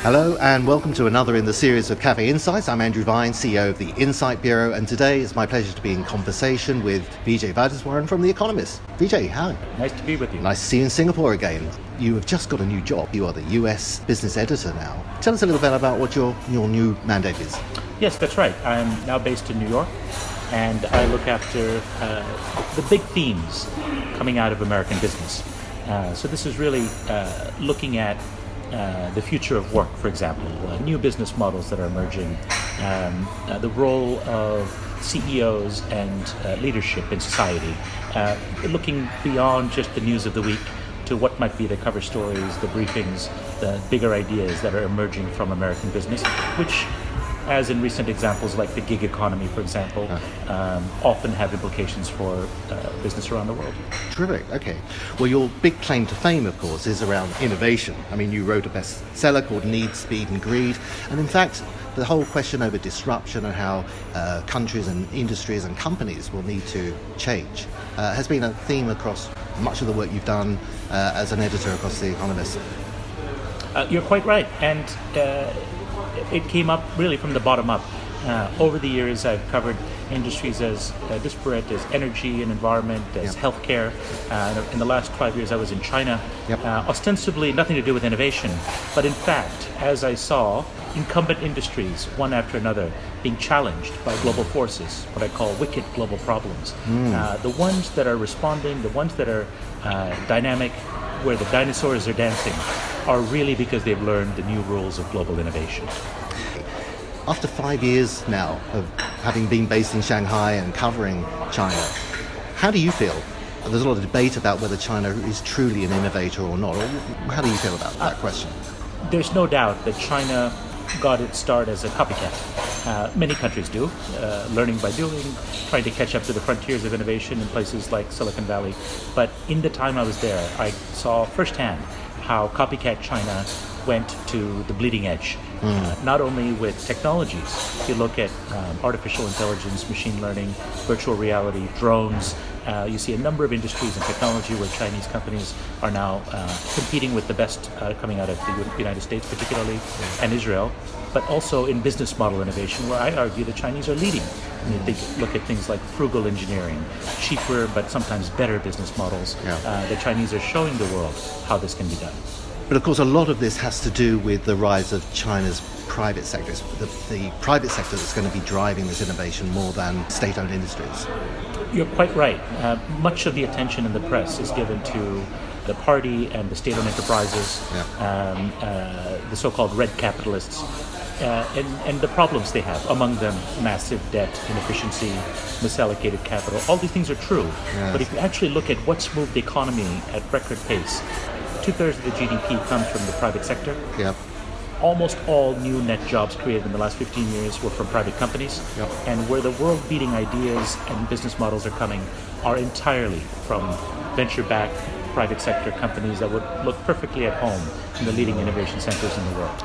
Hello and welcome to another in the series of Cafe Insights. I'm Andrew Vine, CEO of the Insight Bureau, and today it's my pleasure to be in conversation with Vijay Vaitheeswaran from The Economist. Vijay, hi. Nice to be with you. Nice to see you in Singapore again. You have just got a new job. You are the US business editor now. Tell us a little bit about what your new mandate is. Yes, that's right. I'm now based in New York, and I look after the big themes coming out of American business. So this is really looking at the future of work, for example, new business models that are emerging, the role of CEOs and leadership in society, looking beyond just the news of the week to what might be the cover stories, the briefings, the bigger ideas that are emerging from American business, which, as in recent examples like the gig economy, for example, often have implications for business around the world. Terrific. Okay. Well, your big claim to fame, of course, is around innovation. I mean, you wrote a bestseller called Need, Speed and Greed. And in fact, the whole question over disruption and how countries and industries and companies will need to change has been a theme across much of the work you've done as an editor across The Economist. You're quite right. And it came up really from the bottom up. Over the years, I've covered industries as disparate as energy and environment, as healthcare. In the last 5 years, I was in China. Ostensibly nothing to do with innovation, but in fact, as I saw incumbent industries, one after another, being challenged by global forces, what I call wicked global problems. The ones that are responding, the ones that are dynamic, where the dinosaurs are dancing, are really because they've learned the new rules of global innovation. After 5 years now of having been based in Shanghai and covering China, how do you feel? There's a lot of debate about whether China is truly an innovator or not. How do you feel about that question? There's no doubt that China got its start as a copycat. Many countries do, learning by doing, trying to catch up to the frontiers of innovation in places like Silicon Valley. But in the time I was there, I saw firsthand how copycat China went to the bleeding edge, not only with technologies. If you look at artificial intelligence, machine learning, virtual reality, drones, you see a number of industries and technology where Chinese companies are now competing with the best coming out of the United States particularly, and Israel, but also in business model innovation, where I argue the Chinese are leading. Look at things like frugal engineering, cheaper but sometimes better business models. The Chinese are showing the world how this can be done. But of course, a lot of this has to do with the rise of China's private sector. It's the private sector that's going to be driving this innovation more than state-owned industries. You're quite right. Much of the attention in the press is given to the party and the state-owned enterprises, the so-called red capitalists, and the problems they have, among them massive debt, inefficiency, misallocated capital. All these things are true. But if you actually look at what's moved the economy at record pace, 2/3 of the GDP comes from the private sector. Almost all new net jobs created in the last 15 years were from private companies. And where the world-beating ideas and business models are coming are entirely from venture-backed private sector companies that would look perfectly at home in the leading innovation centers in the world.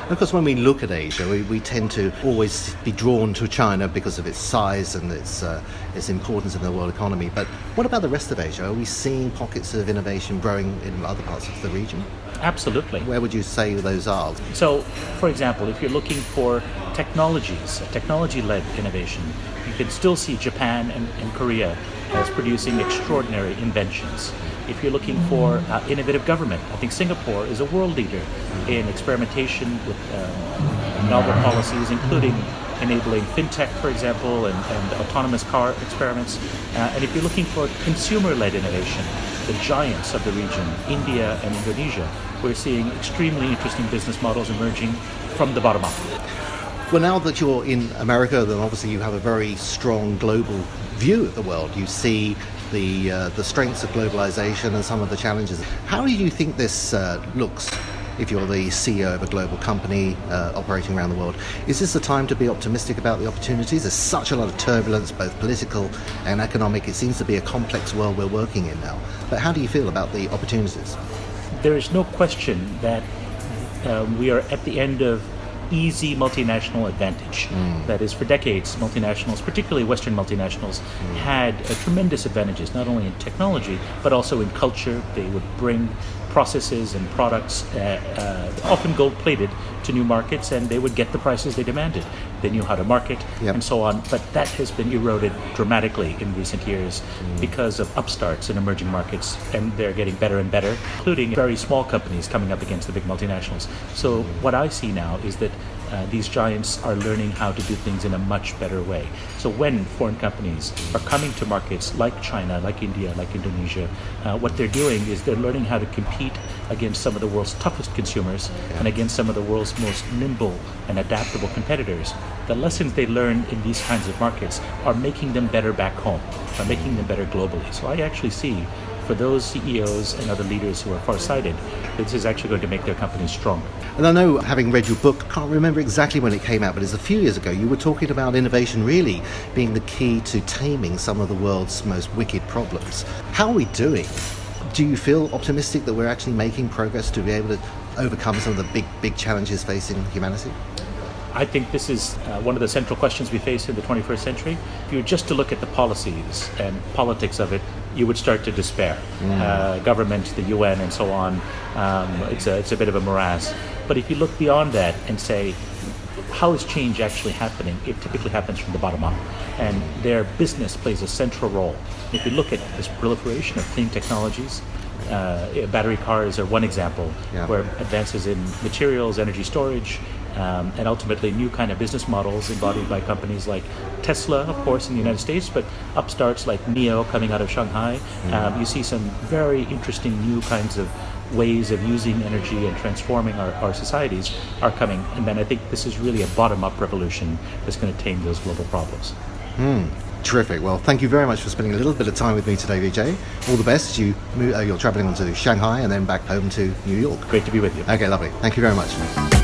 Of course, when we look at Asia, we tend to always be drawn to China because of its size and its importance in the world economy. But what about the rest of Asia? Are we seeing pockets of innovation growing in other parts of the region? Absolutely. Where would you say those are? So, for example, if you're looking for technologies, technology-led innovation, you can still see Japan and Korea as producing extraordinary inventions. If you're looking for innovative government, I think Singapore is a world leader in experimentation with novel policies, including enabling fintech, for example, and autonomous car experiments. And if you're looking for consumer-led innovation, the giants of the region, India and Indonesia, we're seeing extremely interesting business models emerging from the bottom up. Well, now that you're in America, then obviously you have a very strong global view of the world. You see the strengths of globalization and some of the challenges. How do you think this looks if you're the CEO of a global company operating around the world? Is this the time to be optimistic about the opportunities? There's such a lot of turbulence, both political and economic. It seems to be a complex world we're working in now. But how do you feel about the opportunities? There is no question that we are at the end of easy multinational advantage. That is, for decades, multinationals, particularly Western multinationals, had tremendous advantages, not only in technology, but also in culture. They would bring processes and products, often gold-plated, to new markets, and they would get the prices they demanded. They knew how to market and so on, but that has been eroded dramatically in recent years because of upstarts in emerging markets, and they're getting better and better, including very small companies coming up against the big multinationals. So what I see now is that these giants are learning how to do things in a much better way. So when foreign companies are coming to markets like China, like India, like Indonesia, what they're doing is they're learning how to compete against some of the world's toughest consumers and against some of the world's most nimble and adaptable competitors. The lessons they learn in these kinds of markets are making them better back home, are making them better globally. So I actually see, for those CEOs and other leaders who are far-sighted, this is actually going to make their companies stronger. And I know, having read your book, I can't remember exactly when it came out, but it's a few years ago, you were talking about innovation really being the key to taming some of the world's most wicked problems. How are we doing? Do you feel optimistic that we're actually making progress to be able to overcome some of the big challenges facing humanity? I think this is one of the central questions we face in the 21st century. If you were just to look at the policies and politics of it, you would start to despair. Government, the UN, and so on, it's a bit of a morass. But if you look beyond that and say, how is change actually happening? It typically happens from the bottom up, and their business plays a central role. If you look at this proliferation of clean technologies, battery cars are one example, where advances in materials, energy storage, and ultimately new kind of business models embodied by companies like Tesla, of course, in the United States, but upstarts like NIO coming out of Shanghai. You see some very interesting new kinds of ways of using energy and transforming our societies are coming. And then I think this is really a bottom-up revolution that's going to tame those global problems. Terrific. Well, thank you very much for spending a little bit of time with me today, Vijay. All the best as you're traveling on to Shanghai and then back home to New York. Great to be with you. Okay, lovely. Thank you very much.